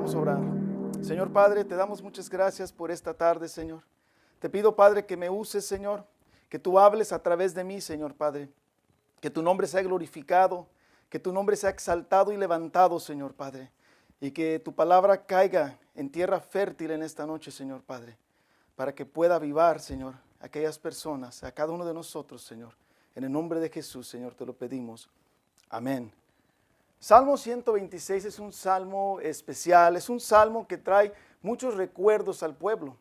Vamos a orar. Señor Padre, te damos muchas gracias por esta tarde, Señor. Te pido, Padre, que me uses, Señor, que tú hables a través de mí, Señor Padre. Que tu nombre sea glorificado, que tu nombre sea exaltado y levantado, Señor Padre. Y que tu palabra caiga en tierra fértil en esta noche, Señor Padre, para que pueda avivar, Señor, a aquellas personas, a cada uno de nosotros, Señor. En el nombre de Jesús, Señor, te lo pedimos. Amén. Salmo 126 es un salmo especial, es un salmo que trae muchos recuerdos al pueblo.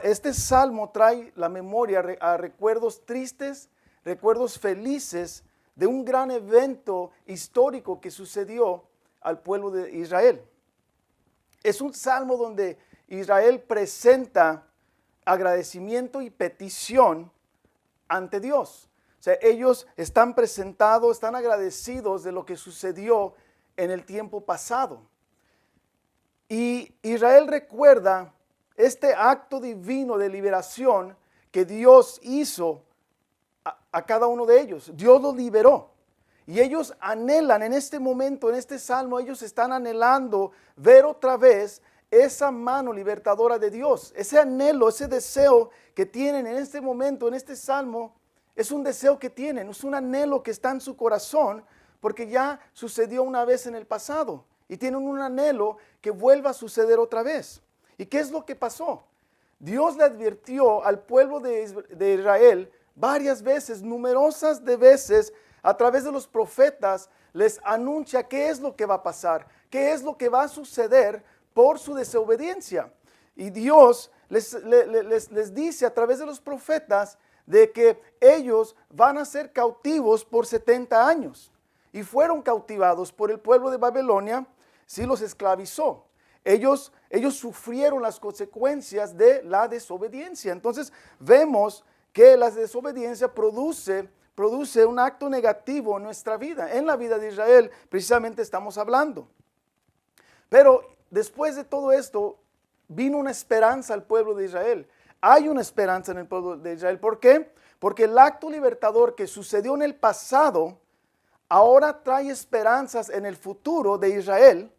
Este salmo trae la memoria a recuerdos tristes, recuerdos felices de un gran evento histórico que sucedió al pueblo de Israel. Es un salmo donde Israel presenta agradecimiento y petición ante Dios. O sea, ellos están presentados, están agradecidos de lo que sucedió en el tiempo pasado. Y Israel recuerda este acto divino de liberación que Dios hizo a cada uno de ellos. Dios los liberó. Y ellos anhelan en este momento, en este salmo, ellos están anhelando ver otra vez esa mano libertadora de Dios. Ese anhelo, ese deseo que tienen en este momento, en este salmo, es un deseo que tienen, es un anhelo que está en su corazón, porque ya sucedió una vez en el pasado. Y tienen un anhelo que vuelva a suceder otra vez. ¿Y qué es lo que pasó? Dios le advirtió al pueblo de Israel varias veces, numerosas de veces, a través de los profetas, les anuncia qué es lo que va a pasar, qué es lo que va a suceder por su desobediencia. Y Dios les dice a través de los profetas de que ellos van a ser cautivos por 70 años. Y fueron cautivados por el pueblo de Babilonia, sí los esclavizó. Ellos sufrieron las consecuencias de la desobediencia. Entonces vemos que la desobediencia produce un acto negativo en nuestra vida. En la vida de Israel precisamente estamos hablando. Pero después de todo esto, vino una esperanza al pueblo de Israel. Hay una esperanza en el pueblo de Israel. ¿Por qué? Porque el acto libertador que sucedió en el pasado, ahora trae esperanzas en el futuro de Israel,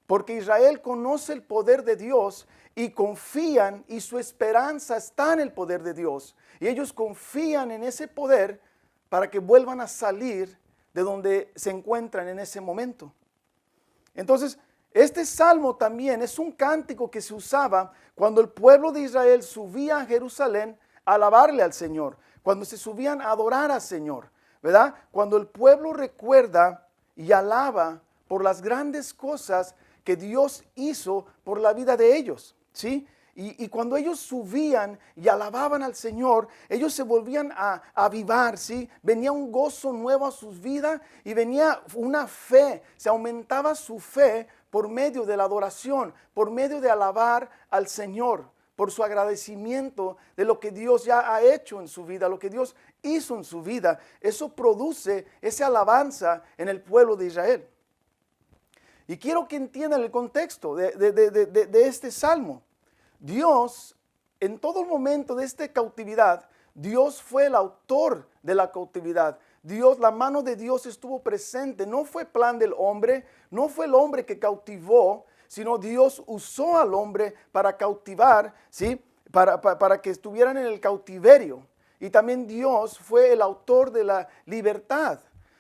porque Israel conoce el poder de Dios y confían, y su esperanza está en el poder de Dios. Y ellos confían en ese poder para que vuelvan a salir de donde se encuentran en ese momento. Entonces, este salmo también es un cántico que se usaba cuando el pueblo de Israel subía a Jerusalén a alabarle al Señor, cuando se subían a adorar al Señor, ¿verdad? Cuando el pueblo recuerda y alaba por las grandes cosas que Dios hizo por la vida de ellos, ¿sí? Y cuando ellos subían y alababan al Señor, ellos se volvían a avivar, ¿sí? Venía un gozo nuevo a sus vidas y venía una fe, se aumentaba su fe por medio de la adoración, por medio de alabar al Señor, por su agradecimiento de lo que Dios ya ha hecho en su vida, lo que Dios hizo en su vida. Eso produce esa alabanza en el pueblo de Israel. Y quiero que entiendan el contexto de este salmo. Dios, en todo momento de esta cautividad, Dios fue el autor de la cautividad. Dios, la mano de Dios estuvo presente. No fue plan del hombre, no fue el hombre que cautivó, sino Dios usó al hombre para cautivar, ¿sí? Para que estuvieran en el cautiverio. Y también Dios fue el autor de la libertad.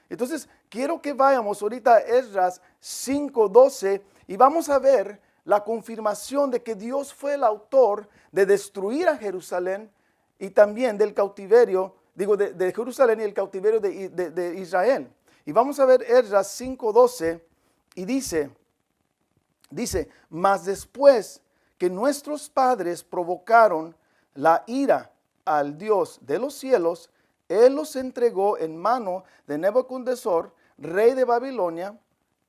Entonces, quiero que vayamos ahorita a Esdras 5:12 y vamos a ver la confirmación de que Dios fue el autor de destruir a Jerusalén y también del cautiverio, de Jerusalén y el cautiverio de Israel. Y vamos a ver Esdras 5:12 y dice, mas después que nuestros padres provocaron la ira al Dios de los cielos, Él los entregó en mano de Nabucodonosor, rey de Babilonia,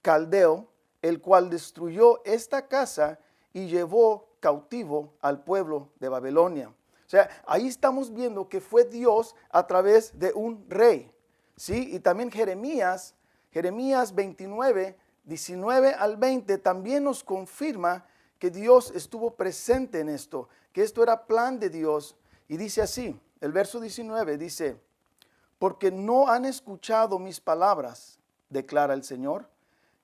caldeo, el cual destruyó esta casa y llevó cautivo al pueblo de Babilonia. O sea, ahí estamos viendo que fue Dios a través de un rey, ¿sí? Y también Jeremías 29, 19 al 20 también nos confirma que Dios estuvo presente en esto, que esto era plan de Dios. Y dice así, el verso 19 dice, porque no han escuchado mis palabras, declara el Señor,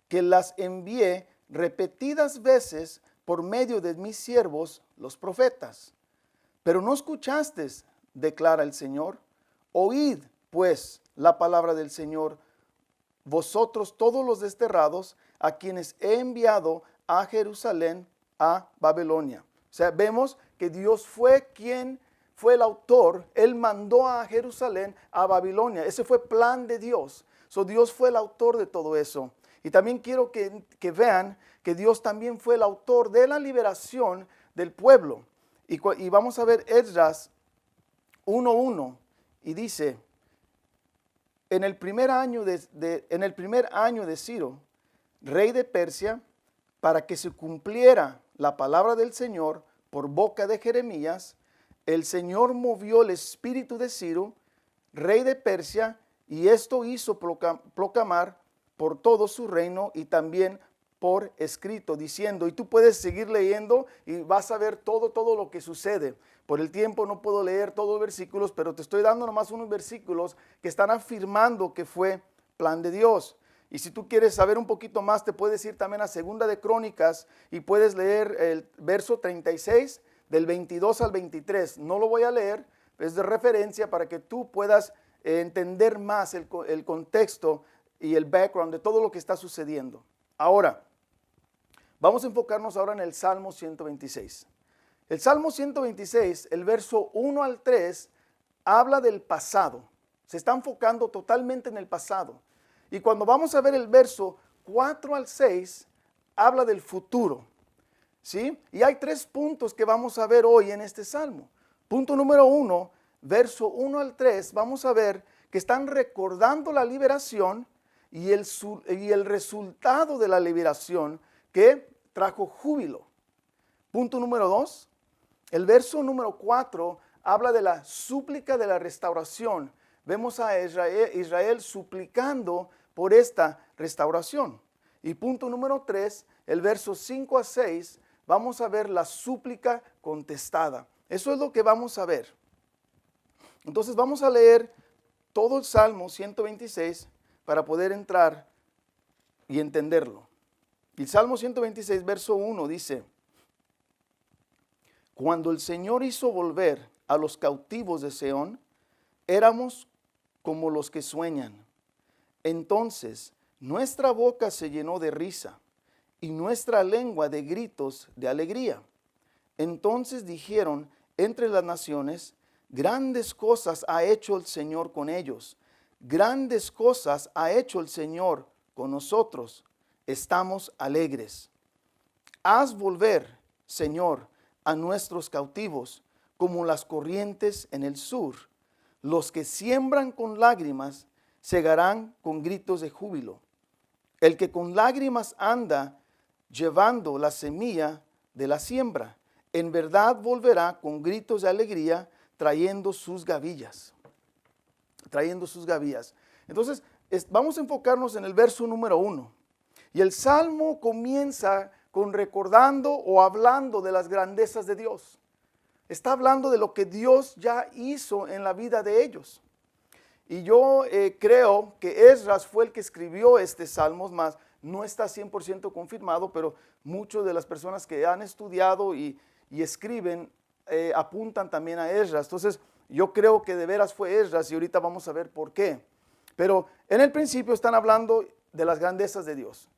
que las envié repetidas veces por medio de mis siervos, los profetas. Pero no escuchasteis, declara el Señor. Oíd, pues, la palabra del Señor, vosotros todos los desterrados, a quienes he enviado a Jerusalén, a Babilonia. O sea, vemos que Dios fue quien fue el autor. Él mandó a Jerusalén, a Babilonia. Ese fue plan de Dios. So, Dios fue el autor de todo eso. Y también quiero que vean que Dios también fue el autor de la liberación del pueblo. Y vamos a ver Esdras 1:1 y dice, en el primer año de Ciro, rey de Persia, para que se cumpliera la palabra del Señor por boca de Jeremías, el Señor movió el espíritu de Ciro, rey de Persia, y esto hizo proclamar por todo su reino y también por escrito, diciendo, y tú puedes seguir leyendo y vas a ver todo lo que sucede. Por el tiempo no puedo leer todos los versículos, pero te estoy dando nomás unos versículos que están afirmando que fue plan de Dios. Y si tú quieres saber un poquito más, te puedes ir también a Segunda de Crónicas y puedes leer el verso 36 del 22 al 23. No lo voy a leer, es de referencia para que tú puedas entender más el contexto y el background de todo lo que está sucediendo. Ahora, vamos a enfocarnos ahora en el Salmo 126. El Salmo 126, el verso 1 al 3, habla del pasado. Se está enfocando totalmente en el pasado. Y cuando vamos a ver el verso 4 al 6, habla del futuro. ¿Sí? Y hay 3 puntos que vamos a ver hoy en este Salmo. Punto número 1, verso 1 al 3, vamos a ver que están recordando la liberación y el resultado de la liberación que trajo júbilo. Punto número 2, el verso número 4 habla de la súplica de la restauración. Vemos a Israel suplicando por esta restauración. Y punto número 3, el verso 5 a 6, vamos a ver la súplica contestada. Eso es lo que vamos a ver. Entonces vamos a leer todo el Salmo 126 para poder entrar y entenderlo. El Salmo 126, verso 1 dice, cuando el Señor hizo volver a los cautivos de Sión, éramos como los que sueñan. Entonces nuestra boca se llenó de risa y nuestra lengua de gritos de alegría. Entonces dijeron entre las naciones, grandes cosas ha hecho el Señor con ellos. Grandes cosas ha hecho el Señor con nosotros. Estamos alegres. Haz volver, Señor, a nuestros cautivos como las corrientes en el sur. Los que siembran con lágrimas segarán con gritos de júbilo. El que con lágrimas anda llevando la semilla de la siembra, en verdad volverá con gritos de alegría trayendo sus gavillas. Entonces, vamos a enfocarnos en el verso número 1. Y el Salmo comienza con recordando o hablando de las grandezas de Dios. Está hablando de lo que Dios ya hizo en la vida de ellos. Y yo creo que Esdras fue el que escribió este Salmo, más no está 100% confirmado, pero muchas de las personas que han estudiado y escriben apuntan también a Esdras. Entonces, yo creo que de veras fue Esdras y ahorita vamos a ver por qué. Pero en el principio están hablando de las grandezas de Dios,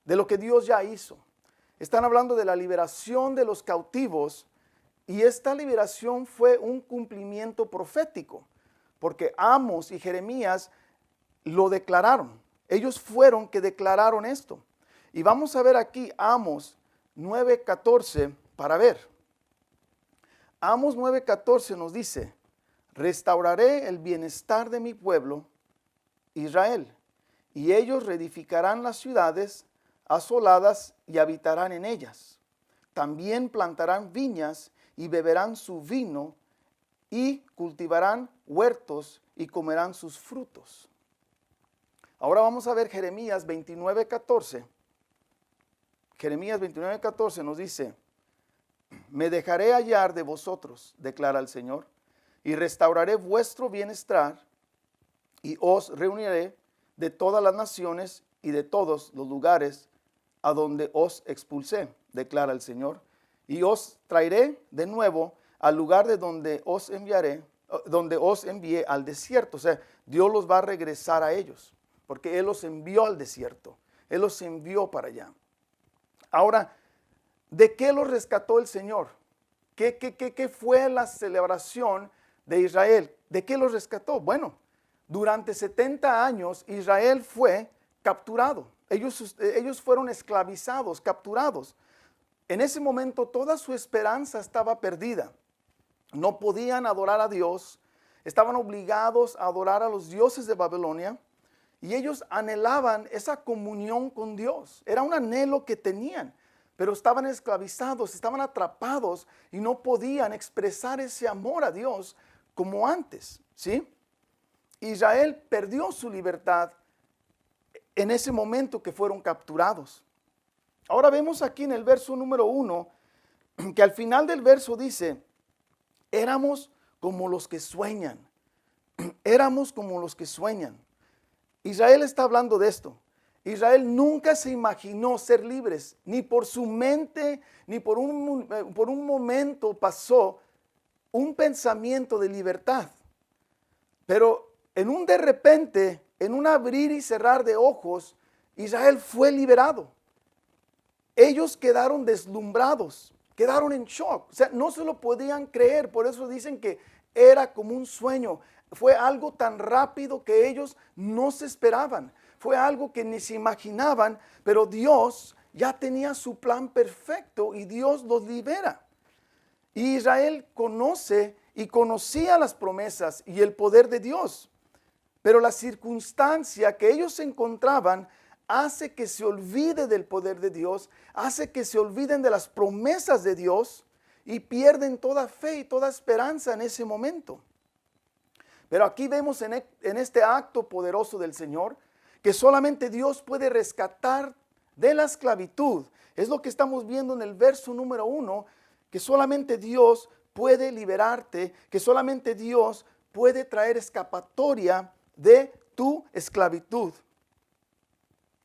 de lo que Dios ya hizo. Están hablando de la liberación de los cautivos y esta liberación fue un cumplimiento profético, porque Amos y Jeremías lo declararon. Ellos fueron que declararon esto. Y vamos a ver aquí Amos 9:14 para ver. Amos 9:14 nos dice, restauraré el bienestar de mi pueblo, Israel, y ellos reedificarán las ciudades asoladas y habitarán en ellas. También plantarán viñas y beberán su vino y cultivarán huertos y comerán sus frutos. Ahora vamos a ver Jeremías 29:14. Jeremías 29:14 nos dice, me dejaré hallar de vosotros, declara el Señor, y restauraré vuestro bienestar y os reuniré de todas las naciones y de todos los lugares a donde os expulsé, declara el Señor, y os traeré de nuevo al lugar de donde os enviaré, donde os envié al desierto. O sea, Dios los va a regresar a ellos, porque Él los envió al desierto. Él los envió para allá. Ahora, ¿de qué los rescató el Señor? ¿Qué fue la celebración de Israel? ¿De qué los rescató? Bueno, durante 70 años Israel fue capturado. Ellos fueron esclavizados, capturados. En ese momento toda su esperanza estaba perdida. No podían adorar a Dios. Estaban obligados a adorar a los dioses de Babilonia. Y ellos anhelaban esa comunión con Dios. Era un anhelo que tenían. Pero estaban esclavizados, estaban atrapados y no podían expresar ese amor a Dios como antes, ¿sí? Israel perdió su libertad en ese momento que fueron capturados. Ahora vemos aquí en el verso número 1 que al final del verso dice, éramos como los que sueñan, éramos como los que sueñan. Israel está hablando de esto. Israel nunca se imaginó ser libres, ni por su mente, ni por un momento pasó un pensamiento de libertad. Pero en un de repente, en un abrir y cerrar de ojos, Israel fue liberado. Ellos quedaron deslumbrados, quedaron en shock. O sea, no se lo podían creer, por eso dicen que era como un sueño. Fue algo tan rápido que ellos no se esperaban. Fue algo que ni se imaginaban, pero Dios ya tenía su plan perfecto y Dios los libera. Y Israel conoce y conocía las promesas y el poder de Dios, pero la circunstancia que ellos se encontraban hace que se olvide del poder de Dios, hace que se olviden de las promesas de Dios y pierden toda fe y toda esperanza en ese momento. Pero aquí vemos en este acto poderoso del Señor que solamente Dios puede rescatar de la esclavitud. Es lo que estamos viendo en el verso número 1, que solamente Dios puede liberarte, que solamente Dios puede traer escapatoria de tu esclavitud.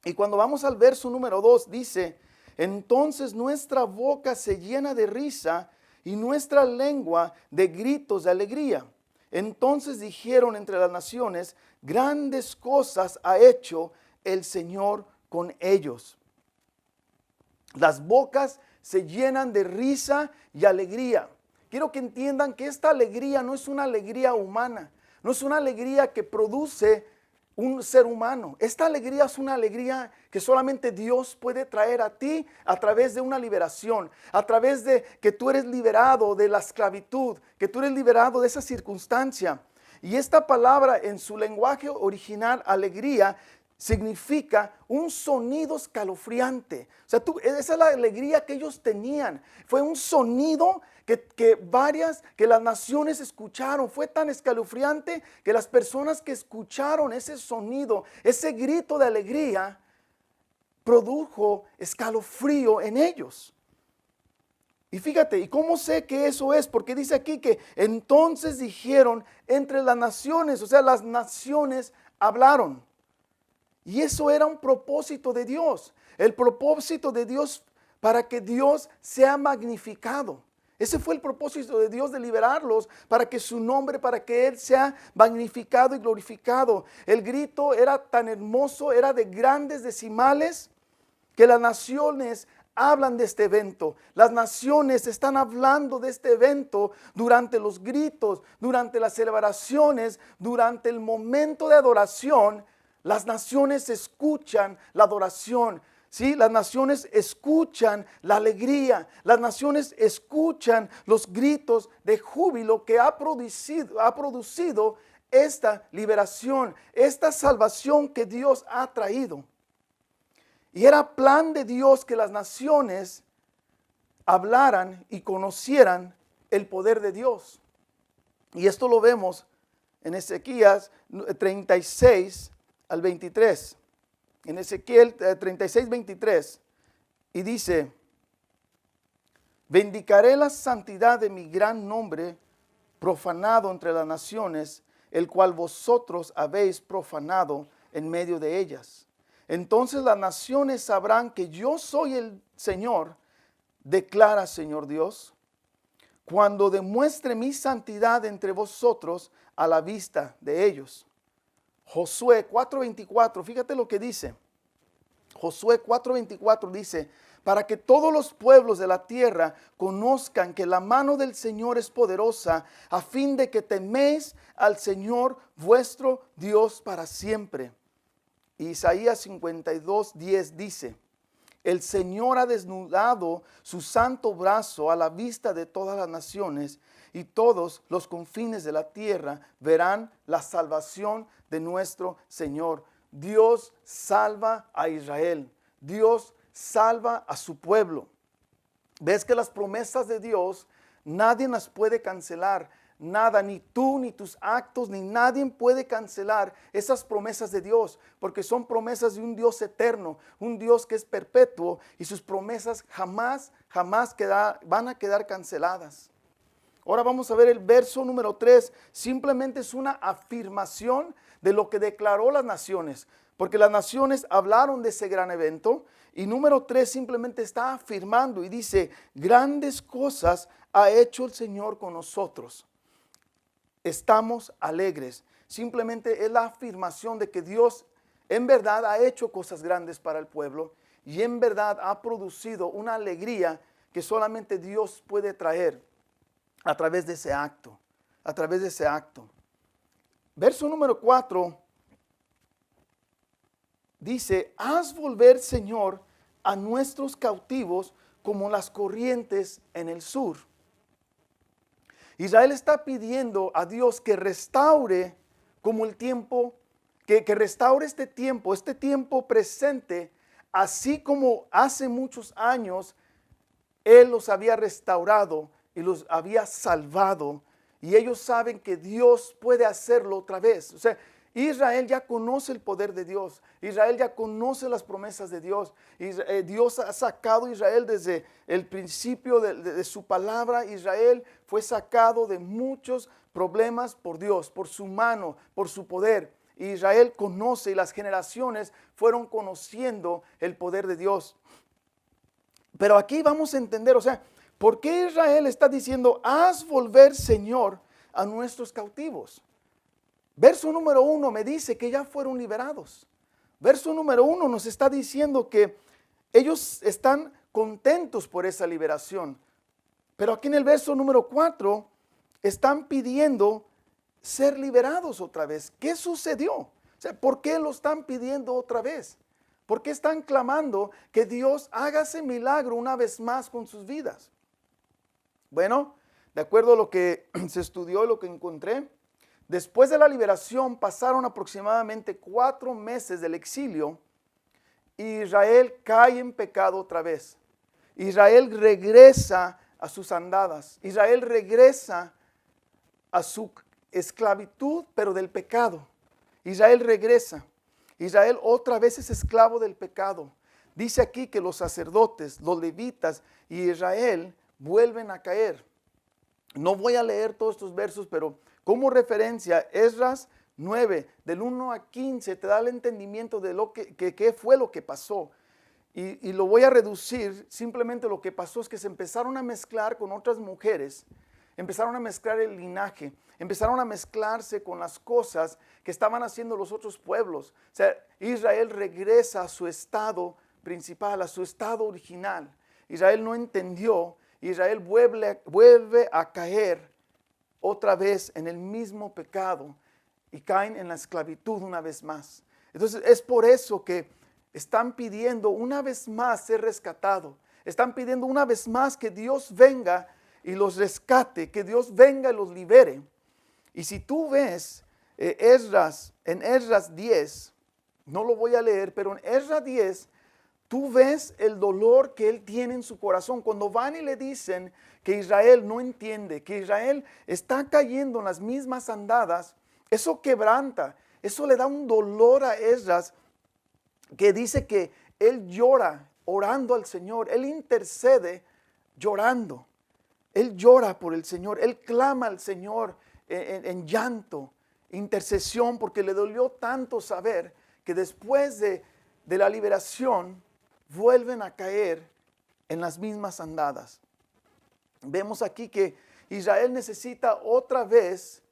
Y cuando vamos al verso número 2 dice, entonces nuestra boca se llena de risa y nuestra lengua de gritos de alegría. Entonces dijeron entre las naciones, grandes cosas ha hecho el Señor con ellos. Las bocas se llenan de risa y alegría. Quiero que entiendan que esta alegría no es una alegría humana, no es una alegría que produce un ser humano. Esta alegría es una alegría que solamente Dios puede traer a ti a través de una liberación, a través de que tú eres liberado de la esclavitud, que tú eres liberado de esa circunstancia. Y esta palabra en su lenguaje original, alegría, significa un sonido escalofriante. O sea, esa es la alegría que ellos tenían. Fue un sonido que las naciones escucharon. Fue tan escalofriante que las personas que escucharon ese sonido, ese grito de alegría, produjo escalofrío en ellos. Y fíjate, ¿y cómo sé que eso es? Porque dice aquí que entonces dijeron entre las naciones, o sea, las naciones hablaron. Y eso era un propósito de Dios. El propósito de Dios para que Dios sea magnificado. Ese fue el propósito de Dios de liberarlos, para que su nombre, para que Él sea magnificado y glorificado. El grito era tan hermoso, era de grandes decimales, que las naciones hablan de este evento. Las naciones están hablando de este evento durante los gritos, durante las celebraciones, durante el momento de adoración. Las naciones escuchan la adoración. ¿Sí? Las naciones escuchan la alegría, las naciones escuchan los gritos de júbilo que ha producido esta liberación, esta salvación que Dios ha traído. Y era plan de Dios que las naciones hablaran y conocieran el poder de Dios. Y esto lo vemos en Ezequías 36 al 23. En Ezequiel 36, 23, y dice, vindicaré la santidad de mi gran nombre, profanado entre las naciones, el cual vosotros habéis profanado en medio de ellas. Entonces las naciones sabrán que yo soy el Señor, declara Señor Dios, cuando demuestre mi santidad entre vosotros a la vista de ellos. Josué 4:24, fíjate lo que dice. Josué 4:24 dice, para que todos los pueblos de la tierra conozcan que la mano del Señor es poderosa, a fin de que teméis al Señor vuestro Dios para siempre. Isaías 52:10 dice, el Señor ha desnudado su santo brazo a la vista de todas las naciones, y todos los confines de la tierra verán la salvación de nuestro Señor. Dios salva a Israel. Dios salva a su pueblo. Ves que las promesas de Dios nadie las puede cancelar. Nada, ni tú, ni tus actos, ni nadie puede cancelar esas promesas de Dios, porque son promesas de un Dios eterno, un Dios que es perpetuo, y sus promesas jamás van a quedar canceladas. Ahora vamos a ver el verso número 3, simplemente es una afirmación de lo que declaró las naciones, porque las naciones hablaron de ese gran evento, y número 3 simplemente está afirmando y dice, grandes cosas ha hecho el Señor con nosotros. Estamos alegres. Simplemente es la afirmación de que Dios en verdad ha hecho cosas grandes para el pueblo y en verdad ha producido una alegría que solamente Dios puede traer a través de ese acto, a través de ese acto. Verso número 4 dice, haz volver, Señor, a nuestros cautivos como las corrientes en el sur. Israel está pidiendo a Dios que restaure como el tiempo, que restaure este tiempo presente, así como hace muchos años Él los había restaurado y los había salvado. Y ellos saben que Dios puede hacerlo otra vez. O sea, Israel ya conoce el poder de Dios. Israel ya conoce las promesas de Dios. Dios ha sacado a Israel desde el principio de su palabra. Israel fue sacado de muchos problemas por Dios, por su mano, por su poder. Israel conoce y las generaciones fueron conociendo el poder de Dios. Pero aquí vamos a entender, o sea, ¿por qué Israel está diciendo, haz volver, Señor, a nuestros cautivos? Verso número 1 me dice que ya fueron liberados. Verso número 1 nos está diciendo que ellos están contentos por esa liberación. Pero aquí en el verso número 4 están pidiendo ser liberados otra vez. ¿Qué sucedió? O sea, ¿por qué lo están pidiendo otra vez? ¿Por qué están clamando que Dios haga ese milagro una vez más con sus vidas? Bueno, de acuerdo a lo que se estudió y lo que encontré, después de la liberación pasaron aproximadamente 4 meses del exilio y Israel cae en pecado otra vez. Israel regresa a sus andadas. Israel regresa a su esclavitud, pero del pecado. Israel regresa. Israel otra vez es esclavo del pecado. Dice aquí que los sacerdotes, los levitas y Israel vuelven a caer. No voy a leer todos estos versos, pero como referencia, Esdras 9, del 1 a 15, te da el entendimiento de lo qué fue lo que pasó. Y lo voy a reducir, simplemente lo que pasó es que se empezaron a mezclar con otras mujeres, empezaron a mezclar el linaje, empezaron a mezclarse con las cosas que estaban haciendo los otros pueblos. O sea, Israel regresa a su estado principal, a su estado original. Israel no entendió, Israel vuelve a caer otra vez en el mismo pecado y caen en la esclavitud una vez más. Entonces es por eso que están pidiendo una vez más ser rescatado. Están pidiendo una vez más que Dios venga y los rescate, que Dios venga y los libere. Y si tú ves en Esdras 10, no lo voy a leer, pero en Esdras 10, tú ves el dolor que él tiene en su corazón. Cuando van y le dicen que Israel no entiende, que Israel está cayendo en las mismas andadas, eso quebranta, eso le da un dolor a Esdras, que dice que él llora orando al Señor, él intercede llorando, él llora por el Señor, él clama al Señor en llanto, intercesión, porque le dolió tanto saber que después de de la liberación, vuelven a caer en las mismas andadas. Vemos aquí que Israel necesita otra vez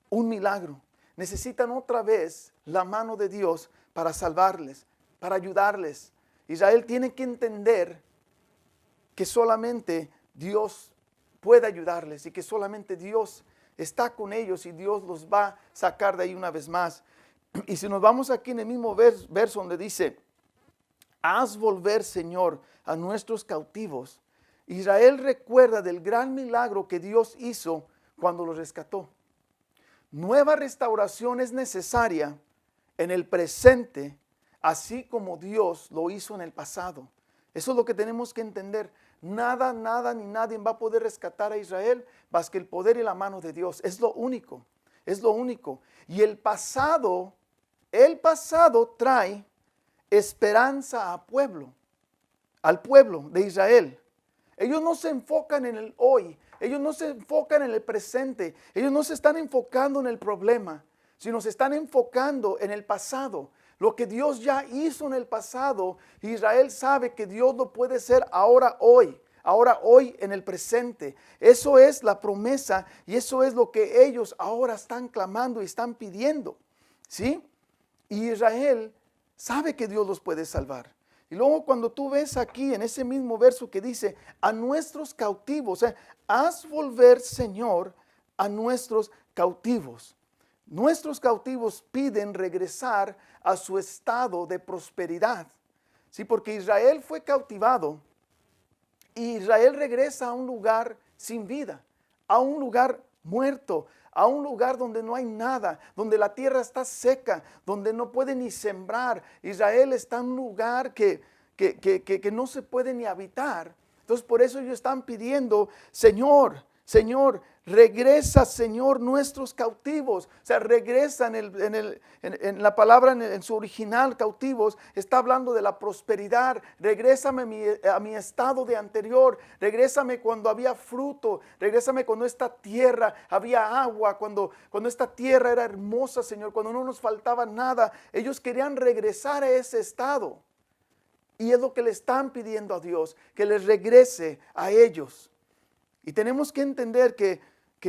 un milagro. Necesitan otra vez la mano de Dios para salvarles, para ayudarles. Israel tiene que entender que solamente Dios puede ayudarles y que solamente Dios está con ellos y Dios los va a sacar de ahí una vez más. Y si nos vamos aquí en el mismo verso donde dice, haz volver, Señor, a nuestros cautivos. Israel recuerda del gran milagro que Dios hizo cuando los rescató. Nueva restauración es necesaria en el presente, así como Dios lo hizo en el pasado. Eso es lo que tenemos que entender. Nada, ni nadie va a poder rescatar a Israel más que el poder y la mano de Dios. Es lo único, es lo único. Y el pasado trae esperanza al pueblo de Israel. Ellos no se enfocan en el hoy, ellos no se enfocan en el presente, ellos no se están enfocando en el problema, sino se están enfocando en el pasado. Lo que Dios ya hizo en el pasado, Israel sabe que Dios lo puede hacer ahora hoy en el presente. Eso es la promesa y eso es lo que ellos ahora están clamando y están pidiendo, ¿sí? Y Israel sabe que Dios los puede salvar. Y luego cuando tú ves aquí en ese mismo verso que dice, a nuestros cautivos, haz volver, Señor, a nuestros cautivos. Nuestros cautivos piden regresar a su estado de prosperidad. Sí, porque Israel fue cautivado y Israel regresa a un lugar sin vida, a un lugar muerto, a un lugar donde no hay nada, donde la tierra está seca, donde no puede ni sembrar. Israel está en un lugar que no se puede ni habitar. Entonces por eso ellos están pidiendo, Señor, regresa, Señor, nuestros cautivos. O sea, regresa en la palabra, en su original, cautivos, está hablando de la prosperidad. Regrésame a mi estado de anterior. Regrésame cuando había fruto. Regrésame cuando esta tierra había agua. Cuando esta tierra era hermosa, Señor. Cuando no nos faltaba nada. Ellos querían regresar a ese estado. Y es lo que le están pidiendo a Dios, que les regrese a ellos. Y tenemos que entender que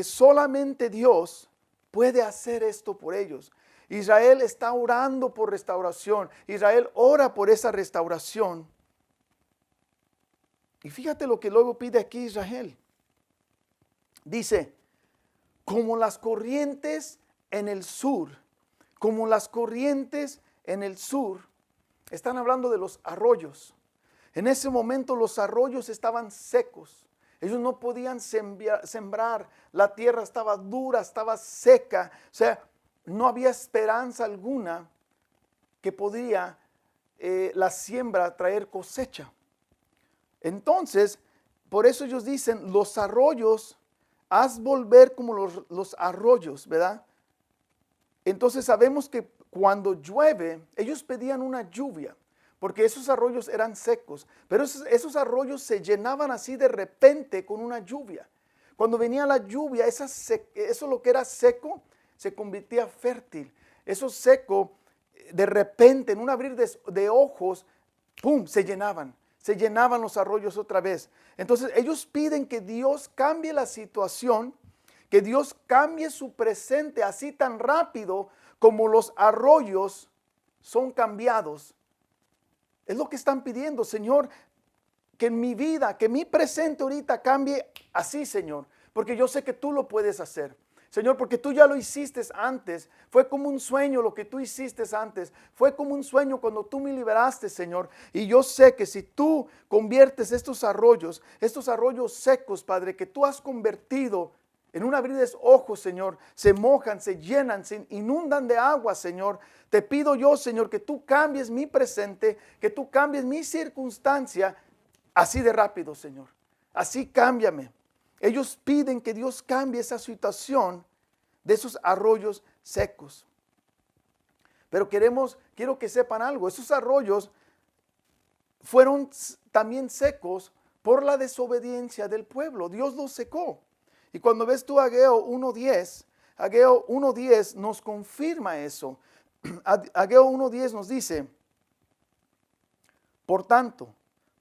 solamente Dios puede hacer esto por ellos. Israel está orando por restauración. Israel ora por esa restauración. Y fíjate lo que luego pide aquí Israel. Dice, como las corrientes en el sur, como las corrientes en el sur. Están hablando de los arroyos. En ese momento los arroyos estaban secos. Ellos no podían sembrar. La tierra estaba dura, estaba seca. O sea, no había esperanza alguna que podía la siembra traer cosecha. Entonces, por eso ellos dicen, los arroyos, haz volver como los arroyos, ¿verdad? Entonces sabemos que cuando llueve, ellos pedían una lluvia, porque esos arroyos eran secos, pero esos arroyos se llenaban así de repente con una lluvia. Cuando venía la lluvia, eso lo que era seco, se convertía fértil. Eso seco, de repente, en un abrir de ojos, ¡pum!, se llenaban los arroyos otra vez. Entonces ellos piden que Dios cambie la situación, que Dios cambie su presente así tan rápido como los arroyos son cambiados. Es lo que están pidiendo, Señor, que en mi vida, que mi presente ahorita cambie así, Señor, porque yo sé que tú lo puedes hacer. Señor, porque tú ya lo hiciste antes. Fue como un sueño lo que tú hiciste antes. Fue como un sueño cuando tú me liberaste, Señor. Y yo sé que si tú conviertes estos arroyos secos, Padre, que tú has convertido en un abrir de ojos, Señor, se mojan, se llenan, se inundan de agua, Señor. Te pido yo, Señor, que tú cambies mi presente, que tú cambies mi circunstancia así de rápido, Señor. Así cámbiame. Ellos piden que Dios cambie esa situación de esos arroyos secos. Pero quiero que sepan algo. Esos arroyos fueron también secos por la desobediencia del pueblo. Dios los secó. Y cuando ves tú Ageo 1:10 nos confirma eso. Ageo 1:10 nos dice, Por tanto,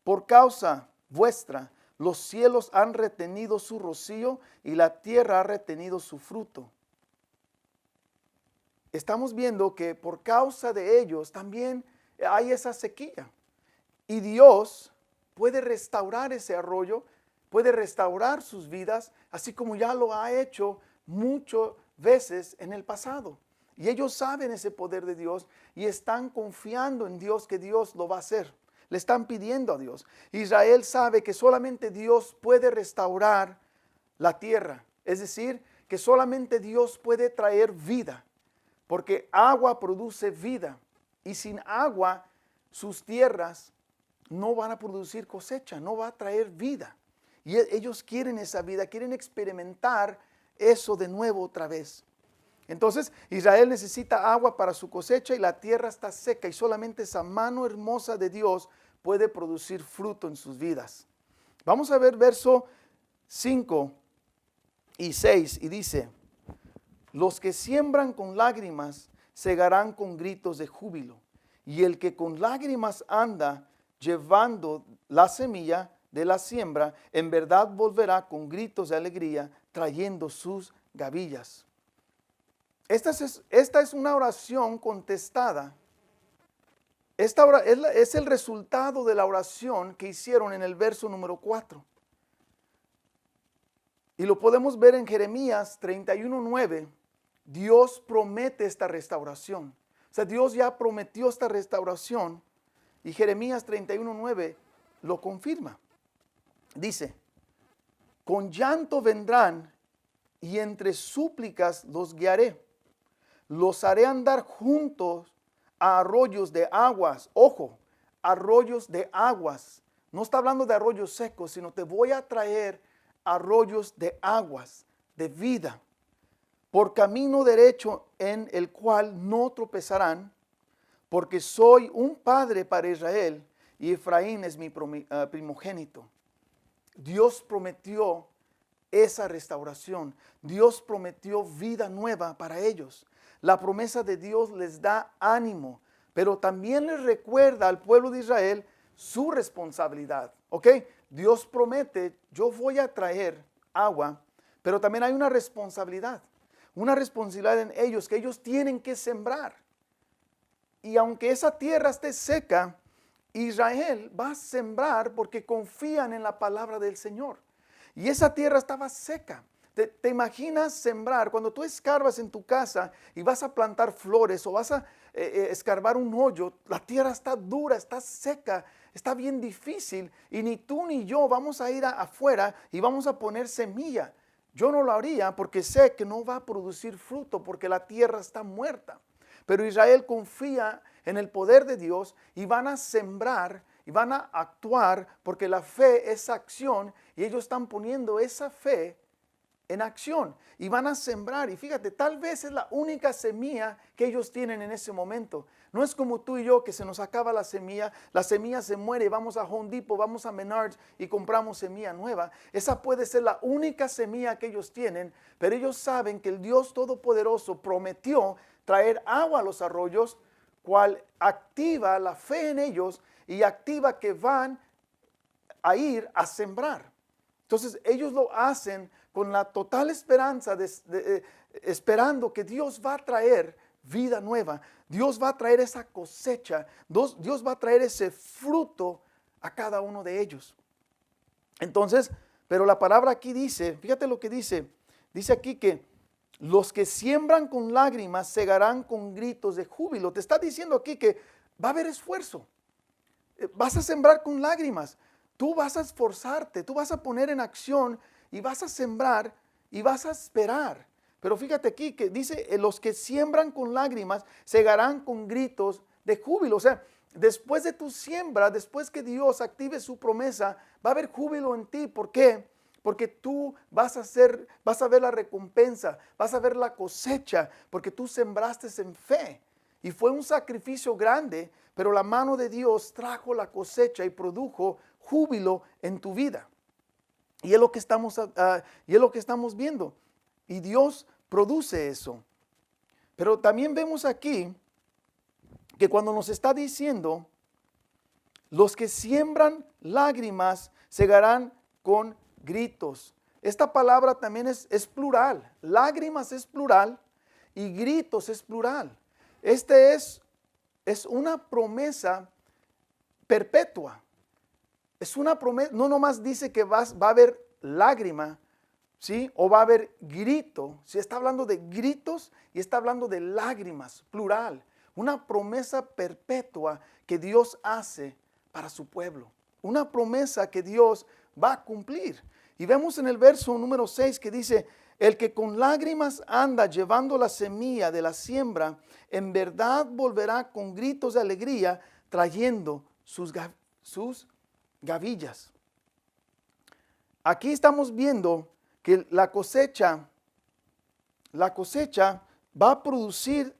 por causa vuestra, los cielos han retenido su rocío y la tierra ha retenido su fruto. Estamos viendo que por causa de ellos también hay esa sequía. Y Dios puede restaurar ese arroyo, puede restaurar sus vidas, así como ya lo ha hecho muchas veces en el pasado. Y ellos saben ese poder de Dios y están confiando en Dios que Dios lo va a hacer. Le están pidiendo a Dios. Israel sabe que solamente Dios puede restaurar la tierra. Es decir, que solamente Dios puede traer vida. Porque agua produce vida. Y sin agua, sus tierras no van a producir cosecha, no va a traer vida. Y ellos quieren esa vida, quieren experimentar eso de nuevo otra vez. Entonces, Israel necesita agua para su cosecha y la tierra está seca y solamente esa mano hermosa de Dios puede producir fruto en sus vidas. Vamos a ver verso 5 y 6 y dice: los que siembran con lágrimas segarán con gritos de júbilo, y el que con lágrimas anda llevando la semilla de la siembra, en verdad volverá con gritos de alegría, trayendo sus gavillas. Esta es una oración contestada. Esta es el resultado de la oración que hicieron en el verso número 4. Y lo podemos ver en Jeremías 31:9. Dios promete esta restauración. O sea, Dios ya prometió esta restauración y Jeremías 31:9 lo confirma. Dice: con llanto vendrán y entre súplicas los guiaré. Los haré andar juntos a arroyos de aguas. Ojo, arroyos de aguas. No está hablando de arroyos secos, sino te voy a traer arroyos de aguas, de vida, por camino derecho en el cual no tropezarán, porque soy un padre para Israel y Efraín es mi primogénito. Dios prometió esa restauración. Dios prometió vida nueva para ellos. La promesa de Dios les da ánimo, pero también les recuerda al pueblo de Israel su responsabilidad. ¿Ok? Dios promete: yo voy a traer agua, pero también hay una responsabilidad. Una responsabilidad en ellos, que ellos tienen que sembrar. Y aunque esa tierra esté seca, Israel va a sembrar porque confían en la palabra del Señor. Y esa tierra estaba seca. ¿Te imaginas sembrar? Cuando tú escarbas en tu casa y vas a plantar flores o vas a escarbar un hoyo, la tierra está dura, está seca, está bien difícil y ni tú ni yo vamos a ir afuera y vamos a poner semilla. Yo no lo haría porque sé que no va a producir fruto porque la tierra está muerta. Pero Israel confía en el poder de Dios y van a sembrar y van a actuar porque la fe es acción y ellos están poniendo esa fe en acción y van a sembrar. Y fíjate, tal vez es la única semilla que ellos tienen en ese momento. No es como tú y yo que se nos acaba la semilla se muere, vamos a Home Depot, vamos a Menards y compramos semilla nueva. Esa puede ser la única semilla que ellos tienen, pero ellos saben que el Dios Todopoderoso prometió traer agua a los arroyos, cual activa la fe en ellos y activa que van a ir a sembrar. Entonces ellos lo hacen con la total esperanza, esperando que Dios va a traer vida nueva. Dios va a traer esa cosecha. Dios va a traer ese fruto a cada uno de ellos. Entonces, pero la palabra aquí dice, fíjate lo que dice. Dice aquí que los que siembran con lágrimas segarán con gritos de júbilo. Te está diciendo aquí que va a haber esfuerzo. Vas a sembrar con lágrimas. Tú vas a esforzarte, tú vas a poner en acción y vas a sembrar y vas a esperar. Pero fíjate aquí que dice: los que siembran con lágrimas segarán con gritos de júbilo. O sea, después de tu siembra, después que Dios active su promesa, va a haber júbilo en ti. ¿Por qué? Porque tú vas a ver la recompensa, vas a ver la cosecha, porque tú sembraste en fe. Y fue un sacrificio grande, pero la mano de Dios trajo la cosecha y produjo júbilo en tu vida. Y es lo que estamos viendo. Y Dios produce eso. Pero también vemos aquí que cuando nos está diciendo, Los que siembran lágrimas segarán con gritos. Esta palabra también es plural. Lágrimas es plural y gritos es plural. Este es una promesa perpetua. Es una promesa, no nomás dice que va a haber lágrima, ¿sí? O va a haber grito. Sí, está hablando de gritos y está hablando de lágrimas, plural. Una promesa perpetua que Dios hace para su pueblo. Una promesa que Dios va a cumplir. Y vemos en el verso número 6 que dice, el que con lágrimas anda llevando la semilla de la siembra, en verdad volverá con gritos de alegría, trayendo sus gavillas. Aquí estamos viendo que la cosecha va a producir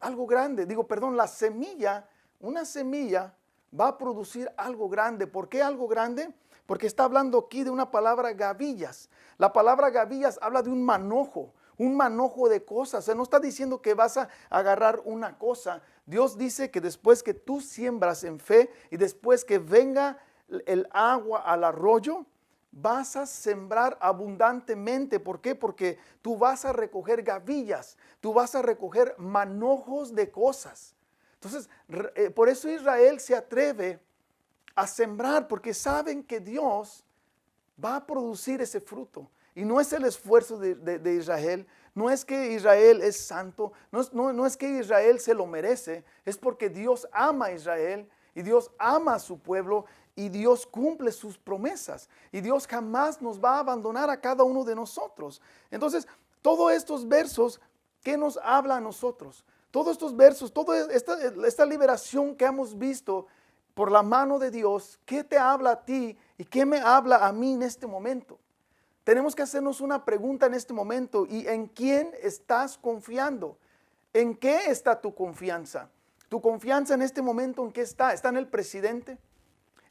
algo grande. La semilla, una semilla va a producir algo grande. ¿Por qué algo grande? Porque está hablando aquí de una palabra gavillas. La palabra gavillas habla de un manojo de cosas. O sea, no está diciendo que vas a agarrar una cosa. Dios dice que después que tú siembras en fe y después que venga el agua al arroyo, vas a sembrar abundantemente. ¿Por qué? Porque tú vas a recoger gavillas, tú vas a recoger manojos de cosas. Entonces, por eso Israel se atreve a sembrar, porque saben que Dios va a producir ese fruto. Y no es el esfuerzo de Israel, no es que Israel es santo, no es que Israel se lo merece, es porque Dios ama a Israel y Dios ama a su pueblo y Dios cumple sus promesas. Y Dios jamás nos va a abandonar a cada uno de nosotros. Entonces, todos estos versos, ¿qué nos habla a nosotros? Todos estos versos, toda esta liberación que hemos visto por la mano de Dios, ¿qué te habla a ti y qué me habla a mí en este momento? Tenemos que hacernos una pregunta en este momento: ¿y en quién estás confiando? ¿En qué está tu confianza? ¿Tu confianza en este momento en qué está? ¿Está en el presidente?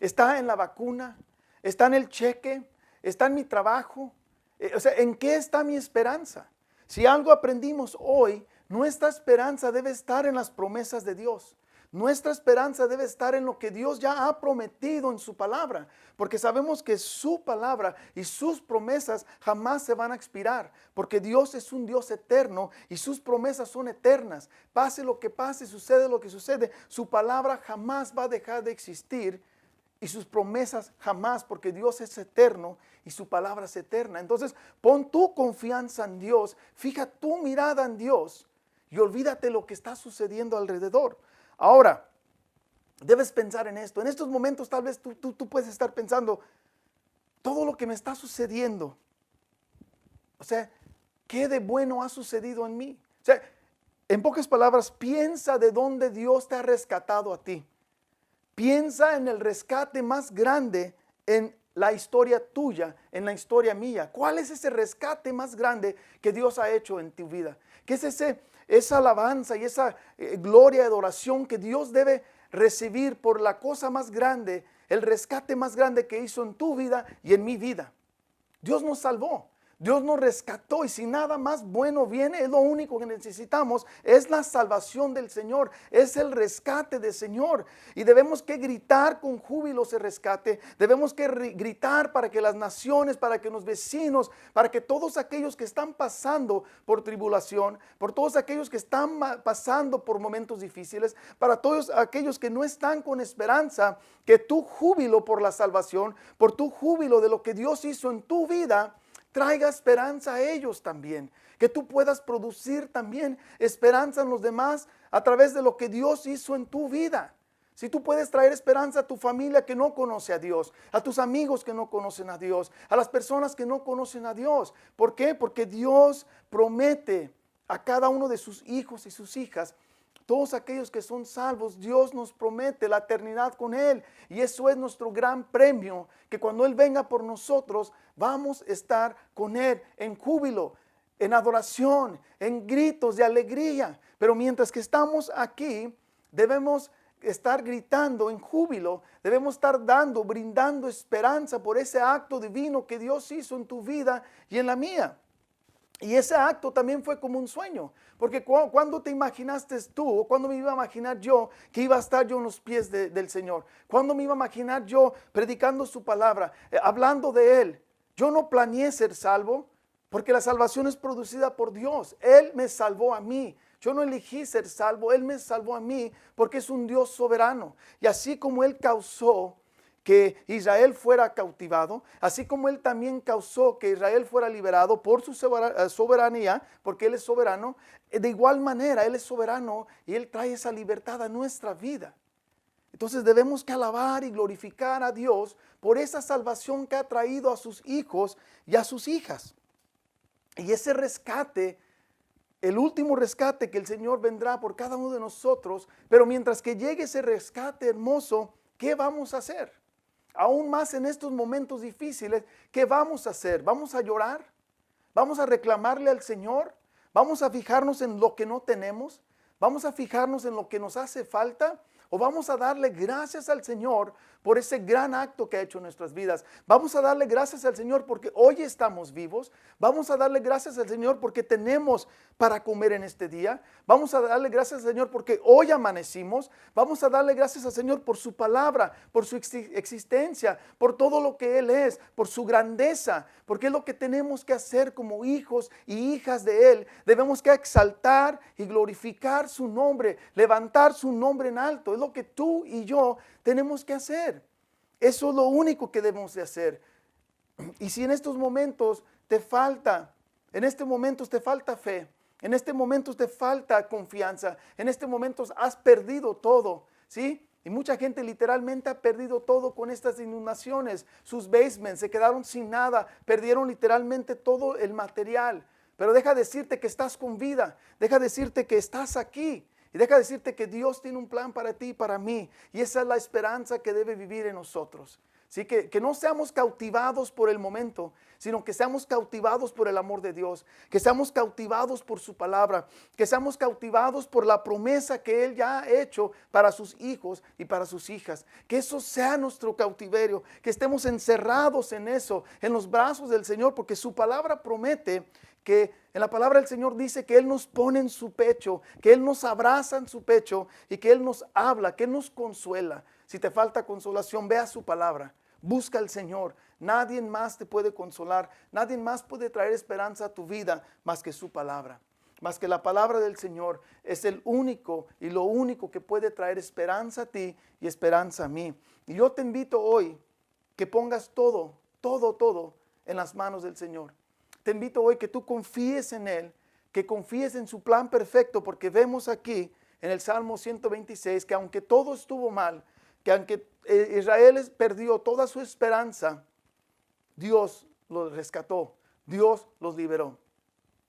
¿Está en la vacuna? ¿Está en el cheque? ¿Está en mi trabajo? ¿En qué está mi esperanza? Si algo aprendimos hoy, nuestra esperanza debe estar en las promesas de Dios. Nuestra esperanza debe estar en lo que Dios ya ha prometido en su palabra, porque sabemos que su palabra y sus promesas jamás se van a expirar, porque Dios es un Dios eterno y sus promesas son eternas. Pase lo que pase, sucede lo que sucede, su palabra jamás va a dejar de existir y sus promesas jamás, porque Dios es eterno y su palabra es eterna. Entonces, pon tu confianza en Dios, fija tu mirada en Dios y olvídate lo que está sucediendo alrededor. Ahora, debes pensar en esto. En estos momentos tal vez tú puedes estar pensando, todo lo que me está sucediendo, o sea, ¿qué de bueno ha sucedido en mí? O sea, en pocas palabras, piensa de dónde Dios te ha rescatado a ti. Piensa en el rescate más grande en la historia tuya, en la historia mía. ¿Cuál es ese rescate más grande que Dios ha hecho en tu vida? ¿Qué es esa alabanza y esa gloria y adoración que Dios debe recibir por la cosa más grande, el rescate más grande que hizo en tu vida y en mi vida? Dios nos salvó. Dios nos rescató, y si nada más bueno viene, es lo único que necesitamos, es la salvación del Señor, es el rescate del Señor. Y debemos que gritar con júbilo ese rescate, debemos que gritar para que las naciones, para que los vecinos, para que todos aquellos que están pasando por tribulación, por todos aquellos que están pasando por momentos difíciles, para todos aquellos que no están con esperanza, que tu júbilo por la salvación, por tu júbilo de lo que Dios hizo en tu vida, traiga esperanza a ellos también, que tú puedas producir también esperanza en los demás a través de lo que Dios hizo en tu vida. Si tú puedes traer esperanza a tu familia que no conoce a Dios, a tus amigos que no conocen a Dios, a las personas que no conocen a Dios. ¿Por qué? Porque Dios promete a cada uno de sus hijos y sus hijas, todos aquellos que son salvos, Dios nos promete la eternidad con Él. Y eso es nuestro gran premio, que cuando Él venga por nosotros, vamos a estar con Él en júbilo, en adoración, en gritos de alegría. Pero mientras que estamos aquí, debemos estar gritando en júbilo, debemos estar brindando esperanza por ese acto divino que Dios hizo en tu vida y en la mía. Y ese acto también fue como un sueño, porque cuando te imaginaste tú, o cuando me iba a imaginar yo que iba a estar yo en los pies del Señor, cuando me iba a imaginar yo predicando su palabra, hablando de Él. Yo no planeé ser salvo, porque la salvación es producida por Dios. Él me salvó a mí. Yo no elegí ser salvo, Él me salvó a mí, porque es un Dios soberano. Y así como Él causó que Israel fuera cautivado, así como Él también causó que Israel fuera liberado por su soberanía, porque Él es soberano, de igual manera Él es soberano y Él trae esa libertad a nuestra vida. Entonces debemos que alabar y glorificar a Dios por esa salvación que ha traído a sus hijos y a sus hijas. Y ese rescate, el último rescate que el Señor vendrá por cada uno de nosotros, pero mientras que llegue ese rescate hermoso, ¿qué vamos a hacer? Aún más en estos momentos difíciles, ¿qué vamos a hacer? ¿Vamos a llorar? ¿Vamos a reclamarle al Señor? ¿Vamos a fijarnos en lo que no tenemos? ¿Vamos a fijarnos en lo que nos hace falta? ¿O vamos a darle gracias al Señor por ese gran acto que ha hecho en nuestras vidas? Vamos a darle gracias al Señor porque hoy estamos vivos. Vamos a darle gracias al Señor porque tenemos para comer en este día. Vamos a darle gracias al Señor porque hoy amanecimos. Vamos a darle gracias al Señor por su palabra, por su existencia, por todo lo que Él es, por su grandeza, porque es lo que tenemos que hacer como hijos y hijas de Él. Debemos que exaltar y glorificar su nombre, levantar su nombre en alto. Es lo que tú y yo tenemos que hacer. Eso es lo único que debemos de hacer. Y si en estos momentos te falta, en este momento te falta fe, en este momento te falta confianza, en este momento has perdido todo, ¿sí? Y mucha gente literalmente ha perdido todo con estas inundaciones. Sus basements se quedaron sin nada, perdieron literalmente todo el material. Pero deja decirte que estás con vida, deja decirte que estás aquí. Y deja decirte que Dios tiene un plan para ti y para mí. Y esa es la esperanza que debe vivir en nosotros. Así que no seamos cautivados por el momento, sino que seamos cautivados por el amor de Dios. Que seamos cautivados por su palabra. Que seamos cautivados por la promesa que Él ya ha hecho para sus hijos y para sus hijas. Que eso sea nuestro cautiverio. Que estemos encerrados en eso, en los brazos del Señor, porque su palabra promete que en la palabra del Señor dice que Él nos pone en su pecho, que Él nos abraza en su pecho y que Él nos habla, que Él nos consuela. Si te falta consolación, ve a su palabra, busca al Señor. Nadie más te puede consolar, nadie más puede traer esperanza a tu vida más que su palabra. Más que la palabra del Señor es el único y lo único que puede traer esperanza a ti y esperanza a mí. Y yo te invito hoy que pongas todo en las manos del Señor. Te invito hoy que tú confíes en Él, que confíes en su plan perfecto, porque vemos aquí en el Salmo 126 que aunque todo estuvo mal, que aunque Israel perdió toda su esperanza, Dios los rescató, Dios los liberó.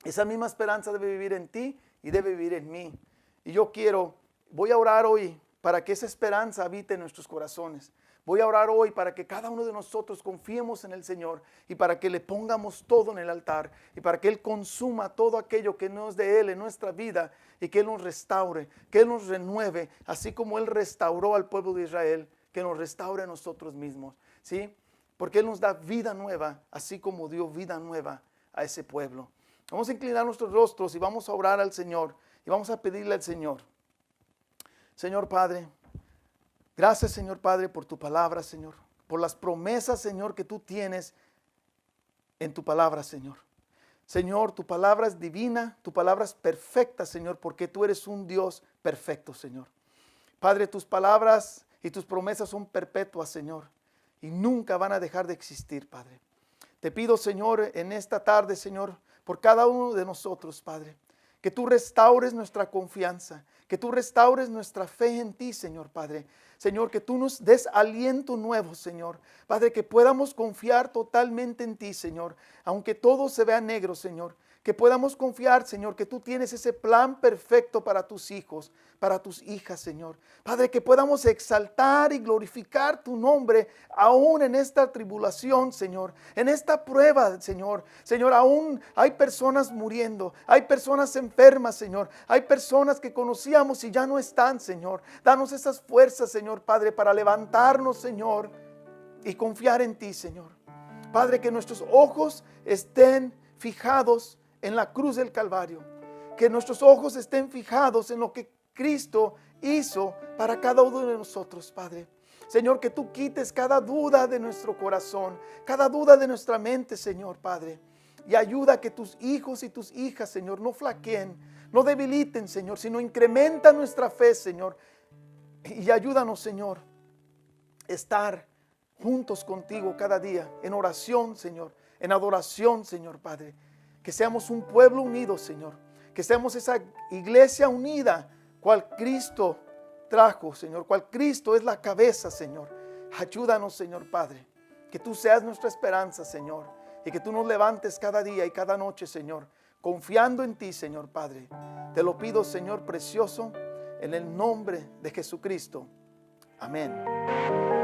Esa misma esperanza debe vivir en ti y debe vivir en mí. Y voy a orar hoy para que esa esperanza habite en nuestros corazones. Voy a orar hoy para que cada uno de nosotros confiemos en el Señor y para que le pongamos todo en el altar y para que Él consuma todo aquello que no es de Él en nuestra vida y que Él nos restaure, que Él nos renueve, así como Él restauró al pueblo de Israel, que nos restaure a nosotros mismos, ¿sí? Porque Él nos da vida nueva, así como dio vida nueva a ese pueblo. Vamos a inclinar nuestros rostros y vamos a orar al Señor y vamos a pedirle al Señor. Señor Padre, gracias, Señor Padre, por tu palabra, Señor, por las promesas, Señor, que tú tienes en tu palabra, Señor. Señor, tu palabra es divina, tu palabra es perfecta, Señor, porque tú eres un Dios perfecto, Señor. Padre, tus palabras y tus promesas son perpetuas, Señor, y nunca van a dejar de existir, Padre. Te pido, Señor, en esta tarde, Señor, por cada uno de nosotros, Padre, que tú restaures nuestra confianza, que tú restaures nuestra fe en ti, Señor Padre. Señor, que tú nos des aliento nuevo, Señor. Padre, que podamos confiar totalmente en ti, Señor, aunque todo se vea negro, Señor. Que podamos confiar, Señor, que tú tienes ese plan perfecto para tus hijos, para tus hijas, Señor. Padre, que podamos exaltar y glorificar tu nombre aún en esta tribulación, Señor. En esta prueba, Señor. Señor, aún hay personas muriendo. Hay personas enfermas, Señor. Hay personas que conocíamos y ya no están, Señor. Danos esas fuerzas, Señor, Padre, para levantarnos, Señor, y confiar en ti, Señor. Padre, que nuestros ojos estén fijados en la cruz del Calvario. Que nuestros ojos estén fijados en lo que Cristo hizo para cada uno de nosotros, Padre. Señor, que tú quites cada duda de nuestro corazón, cada duda de nuestra mente, Señor, Padre. Y ayuda a que tus hijos y tus hijas, Señor, no flaqueen, no debiliten, Señor, sino incrementa nuestra fe, Señor. Y ayúdanos, Señor, estar juntos contigo cada día, en oración, Señor, en adoración, Señor, Padre. Que seamos un pueblo unido, Señor. Que seamos esa iglesia unida, cual Cristo trajo, Señor, cual Cristo es la cabeza, Señor. Ayúdanos, Señor Padre, que tú seas nuestra esperanza, Señor, y que tú nos levantes cada día y cada noche, Señor, confiando en ti, Señor Padre. Te lo pido, Señor precioso, en el nombre de Jesucristo. Amén.